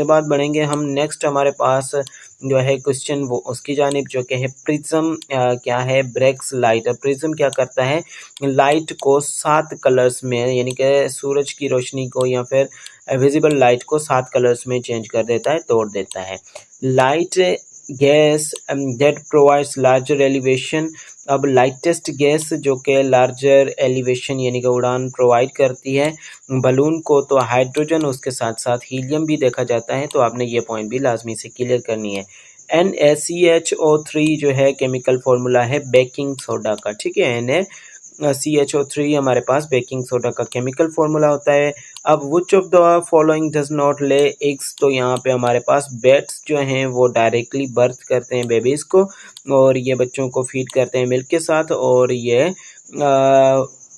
के बाद बढ़ेंगे हम नेक्स्ट हमारे पास जो है क्वेश्चन वो उसकी जानिब जो कि है प्रिज्म क्या है ब्रेक्स लाइट। प्रिज्म क्या करता है, लाइट को 7 कलर्स में यानी कि सूरज की रोशनी को या फिर विजिबल लाइट को 7 कलर्स में चेंज कर देता है, तोड़ देता है। Light gas that provides larger elevation. अब लाइटेस्ट गैस जो कि लार्जर एलिवेशन यानी कि उड़ान प्रोवाइड करती है बलून को, तो हाइड्रोजन उसके साथ साथ हीलियम भी देखा जाता है। तो आपने ये पॉइंट भी लाजमी से क्लियर करनी है। NaCHO3 जो है केमिकल फॉर्मूला है बेकिंग सोडा का, ठीक है। NaCHO3 हमारे पास बेकिंग सोडा का केमिकल फॉर्मूला होता है। अब which of the following does not lay eggs, तो यहाँ पे हमारे पास बैट्स जो हैं वो डायरेक्टली बर्थ करते हैं बेबीज़ को, और ये बच्चों को फीड करते हैं मिल्क के साथ, और ये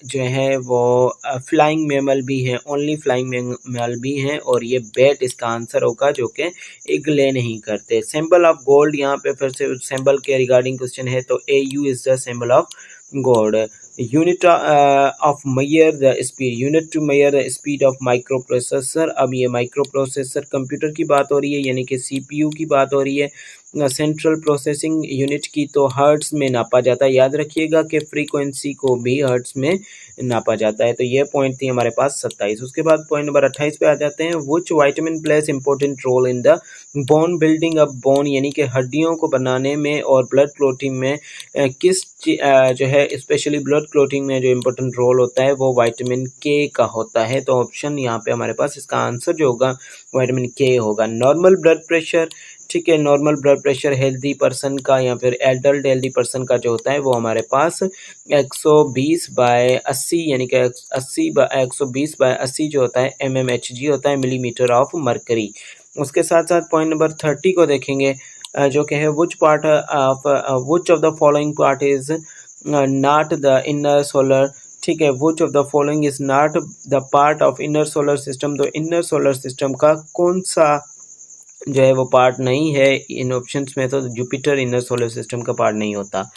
जो है वो फ्लाइंग मैमल भी है, ओनली फ्लाइंग मैमल भी हैं, और ये बैट इसका आंसर होगा जो कि एग ले नहीं करते। सिंबल ऑफ गोल्ड, यहाँ पे फिर से सिंबल के रिगार्डिंग क्वेश्चन है, तो AU is the symbol of gold. Unit of measure the speed, unit to measure the speed of microprocessor. अब ये माइक्रो प्रोसेसर कंप्यूटर की बात हो रही है यानी कि CPU की बात हो रही है। सेंट्रल प्रोसेसिंग यूनिट की तो हर्ट्स में नापा जाता है, याद रखिएगा कि फ्रीक्वेंसी को भी हर्ट्स में नापा जाता है। तो ये पॉइंट थी हमारे पास 27। उसके बाद पॉइंट नंबर 28 पे आ जाते हैं। Which vitamin plays important role in the bone building up bone, यानी कि हड्डियों को बनाने में और ब्लड क्लोटिंग में जो है स्पेशली ब्लड क्लोटिंग में जो इम्पोर्टेंट रोल होता है वो विटामिन के का होता है। तो ऑप्शन यहाँ पे हमारे पास इसका आंसर जो होगा विटामिन के होगा। नॉर्मल ब्लड प्रेशर, ठीक है, normal blood pressure healthy person का या फिर एडल्ट हेल्दी पर्सन का जो होता है वो हमारे पास 120/80 यानी कि 120/80 जो होता है mmHg होता है, मिलीमीटर ऑफ मरकरी। उसके साथ साथ पॉइंट नंबर 30 को देखेंगे जो कि है which part of which of the following part is not the inner solar, ठीक है, which of the following is not the part of inner solar system. तो इनर सोलर सिस्टम का कौन सा जो है वो पार्ट नहीं है इन ऑप्शंस में, तो जुपिटर इनर सोलर सिस्टम का पार्ट नहीं होता।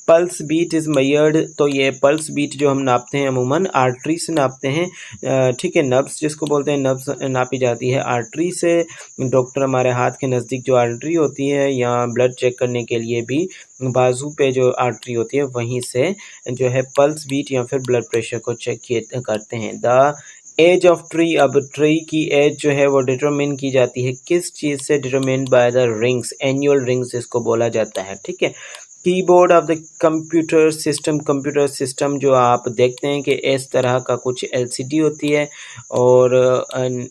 पल्स बीट इज़ मेजर्ड, तो ये पल्स बीट जो हम नापते हैं अमूमन आर्टरी से नापते हैं, ठीक है, नब्स जिसको बोलते हैं, नब्स नापी जाती है आर्टरी से। डॉक्टर हमारे हाथ के नज़दीक जो आर्टरी होती है या ब्लड चेक करने के लिए भी बाजू पे जो आर्टरी होती है वहीं से जो है पल्स बीट या फिर ब्लड प्रेशर को चेक करते हैं। द एज ऑफ ट्री, अब ट्री की एज जो है वो डिटरमिन की जाती है किस चीज़ से, determined by the rings, annual rings इसको बोला जाता है, ठीक है। Keyboard of the computer system, computer system जो आप देखते हैं कि इस तरह का कुछ LCD होती है और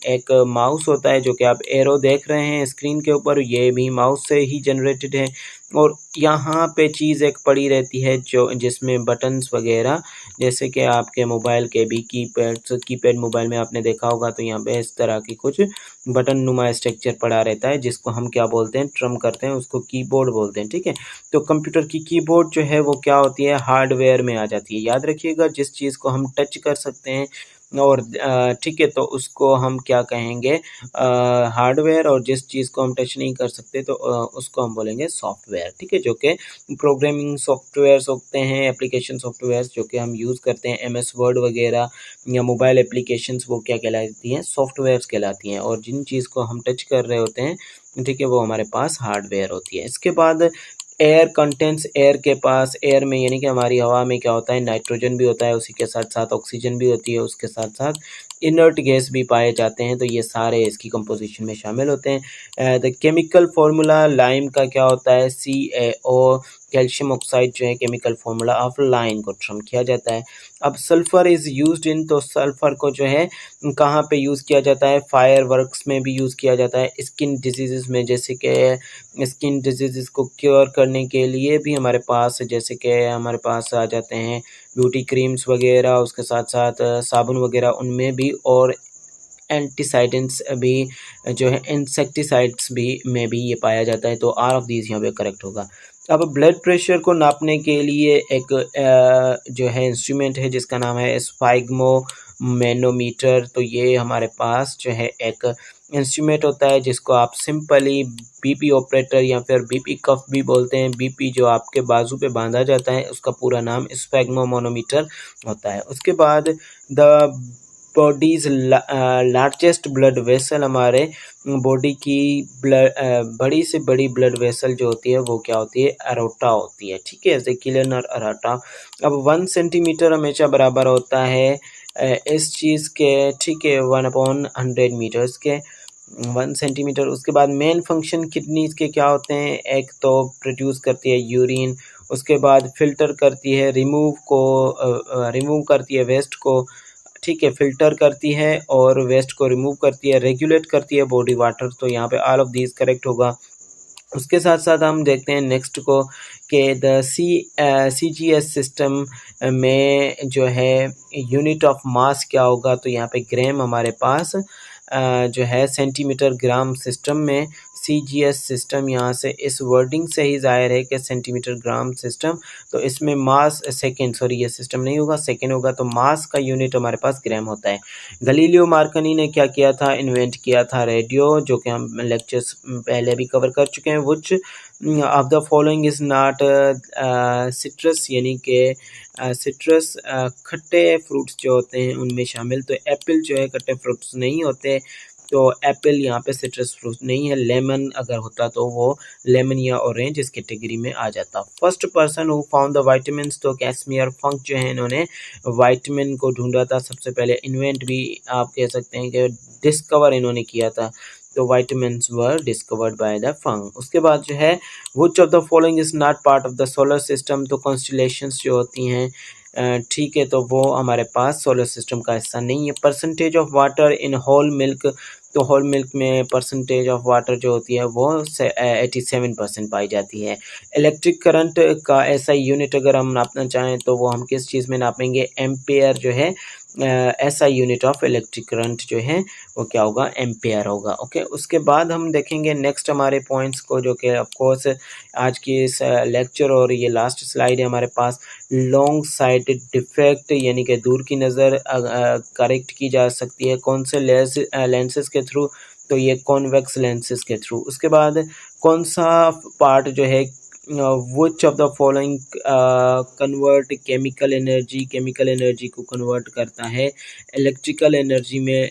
एक माउस होता है जो कि आप एरो देख रहे हैं स्क्रीन के ऊपर, ये भी माउस से ही जनरेटेड है। और यहाँ पे चीज़ एक पड़ी रहती है जो जिसमें बटन्स वगैरह, जैसे कि आपके मोबाइल के भी कीपैड मोबाइल में आपने देखा होगा, तो यहाँ पे इस तरह की कुछ बटन नुमा स्ट्रक्चर पड़ा रहता है जिसको हम क्या बोलते हैं, ट्रम करते हैं, उसको कीबोर्ड बोलते हैं, ठीक है। तो कंप्यूटर की कीबोर्ड जो है वो क्या होती है, हार्डवेयर में आ जाती है। याद रखिएगा जिस चीज़ को हम टच कर सकते हैं और ठीक है तो उसको हम क्या कहेंगे, हार्डवेयर, और जिस चीज़ को हम टच नहीं कर सकते तो उसको हम बोलेंगे सॉफ्टवेयर, ठीक है, जो कि प्रोग्रामिंग सॉफ्टवेयर्स होते हैं, एप्लीकेशन सॉफ्टवेयर्स जो कि हम यूज़ करते हैं, MS वर्ड वगैरह या मोबाइल एप्लीकेशंस, वो क्या कहलाती हैं, सॉफ्टवेयर्स कहलाती हैं। और जिन चीज़ को हम टच कर रहे होते हैं, ठीक है, वो हमारे पास हार्डवेयर होती है। इसके बाद एयर कंटेंट्स, एयर के पास, एयर में यानी कि हमारी हवा में क्या होता है, नाइट्रोजन भी होता है, उसी के साथ साथ ऑक्सीजन भी होती है, उसके साथ साथ इनर्ट गैस भी पाए जाते हैं। तो ये सारे इसकी कंपोजिशन में शामिल होते हैं। द केमिकल फार्मूला लाइम का क्या होता है, CaO, कैल्शियम ऑक्साइड जो है केमिकल फार्मूला ऑफ लाइम को ट्रम किया जाता है। अब सल्फर इज़ यूज्ड इन, तो सल्फर को जो है कहाँ पे यूज़ किया जाता है, फायर वर्क्स में भी यूज़ किया जाता है, स्किन डिजीज़ में, जैसे कि स्किन डिजीज़ को क्योर करने के लिए भी हमारे पास, जैसे कि हमारे पास आ जाते हैं ब्यूटी क्रीम्स वगैरह, उसके साथ साथ साबुन वगैरह उनमें भी, और एंटीसाइडेंट्स भी जो है, इंसेक्टिसाइड्स भी में भी ये पाया जाता है। तो आर ऑफ दीज यहाँ पे करेक्ट होगा। अब ब्लड प्रेशर को नापने के लिए एक जो है इंस्ट्रूमेंट है जिसका नाम है स्फाइग्मो मैनोमीटर। तो ये हमारे पास जो है एक इंस्ट्रूमेंट होता है जिसको आप सिंपली BP ऑपरेटर या फिर BP कफ भी बोलते हैं। BP जो आपके बाजू पे बांधा जाता है उसका पूरा नाम स्फैग्मोमोनोमीटर होता है। उसके बाद the bodies largest blood vessel, हमारे बॉडी की बड़ी से बड़ी ब्लड वेसल जो होती है वो क्या होती है, अरोटा होती है, ठीक है, सेक्युलर और अरोटा। अब 1 सेंटीमीटर हमेशा बराबर होता है इस चीज़ के, ठीक है, 1/100 मीटर्स के, 1 सेंटीमीटर। उसके बाद मेन फंक्शन किडनीज के क्या होते हैं, एक तो प्रोड्यूस करती है यूरिन, उसके बाद फिल्टर करती है, रिमूव करती है वेस्ट को, ठीक है, फिल्टर करती है और वेस्ट को रिमूव करती है, रेगुलेट करती है बॉडी वाटर। तो यहाँ पे ऑल ऑफ दीज करेक्ट होगा। उसके साथ साथ हम देखते हैं नेक्स्ट को कि द CGS सिस्टम में जो है यूनिट ऑफ मास क्या होगा, तो यहाँ पे ग्राम हमारे पास जो है सेंटीमीटर ग्राम सिस्टम में CGS सिस्टम, यहाँ से इस वर्डिंग से ही जाहिर है कि सेंटीमीटर ग्राम सिस्टम, तो इसमें मास सेकेंड, सॉरी ये सिस्टम नहीं होगा, सेकेंड होगा, तो मास का यूनिट हमारे पास ग्राम होता है। गलीलियो मार्कनी ने क्या किया था, इन्वेंट किया था रेडियो, जो कि हम लेक्चर्स पहले भी कवर कर चुके हैं। Which of the following is not citrus, यानी कि सिट्रस खट्टे फ्रूट्स जो होते हैं उनमें शामिल, तो एप्पल जो है खट्टे फ्रूट्स नहीं होते, तो एप्पल यहाँ पे सिट्रस फ्रूट नहीं है। लेमन अगर होता तो वो लेमन या ऑरेंज इस कैटेगरी में आ जाता। First person who found the vitamin, तो कैसमियर फंक जो है इन्होंने वाइटामिन को ढूंढा था सबसे पहले, इन्वेंट भी आप कह सकते हैं कि डिस्कवर इन्होंने किया था, तो vitamins were discovered by the Funk. उसके बाद जो है which of the following is not part of the solar system, तो कॉन्स्टलेशंस जो होती हैं, ठीक है, तो वो हमारे पास सोलर सिस्टम का हिस्सा नहीं है। Percentage of water in whole milk, तो होल मिल्क में परसेंटेज ऑफ वाटर जो होती है वो 87% पाई जाती है। इलेक्ट्रिक करंट का ऐसा यूनिट अगर हम नापना चाहें तो वो हम किस चीज़ में नापेंगे, एम्पेयर जो है ऐसा यूनिट ऑफ इलेक्ट्रिक करंट जो है वो क्या होगा, एम्पेयर होगा। ओके, उसके बाद हम देखेंगे नेक्स्ट हमारे पॉइंट्स को, जो कि ऑफ कोर्स आज की इस लेक्चर और ये लास्ट स्लाइड है हमारे पास। लॉन्ग साइटेड डिफेक्ट, यानी कि दूर की नज़र करेक्ट की जा सकती है कौन से लेंसेज के थ्रू, तो ये कॉन्वेक्स लेंसेज के थ्रू। उसके बाद कौन सा पार्ट जो है, which of the following convert chemical energy को कन्वर्ट करता है इलेक्ट्रिकल एनर्जी में,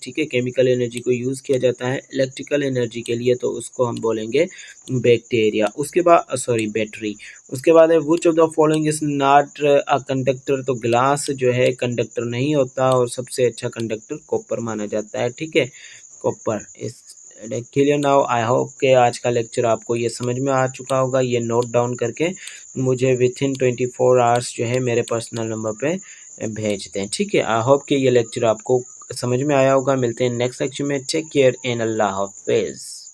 ठीक है, केमिकल एनर्जी को यूज़ किया जाता है इलेक्ट्रिकल एनर्जी के लिए, तो उसको हम बोलेंगे बैक्टीरिया। उसके बाद सॉरी बैटरी। उसके बाद है which of the following is not a conductor, तो ग्लास जो है कंडक्टर नहीं होता और सबसे अच्छा कंडक्टर कॉपर माना जाता है, ठीक है, कॉपर इस क्लियर नाउ। आई होप के आज का लेक्चर आपको ये समझ में आ चुका होगा। ये नोट डाउन करके मुझे विथिन 24 आवर्स जो है मेरे पर्सनल नंबर पे भेज दें, ठीक है। आई होप कि ये लेक्चर आपको समझ में आया होगा। मिलते हैं नेक्स्ट लेक्चर में। टेक केयर एंड अल्लाह हाफिज़।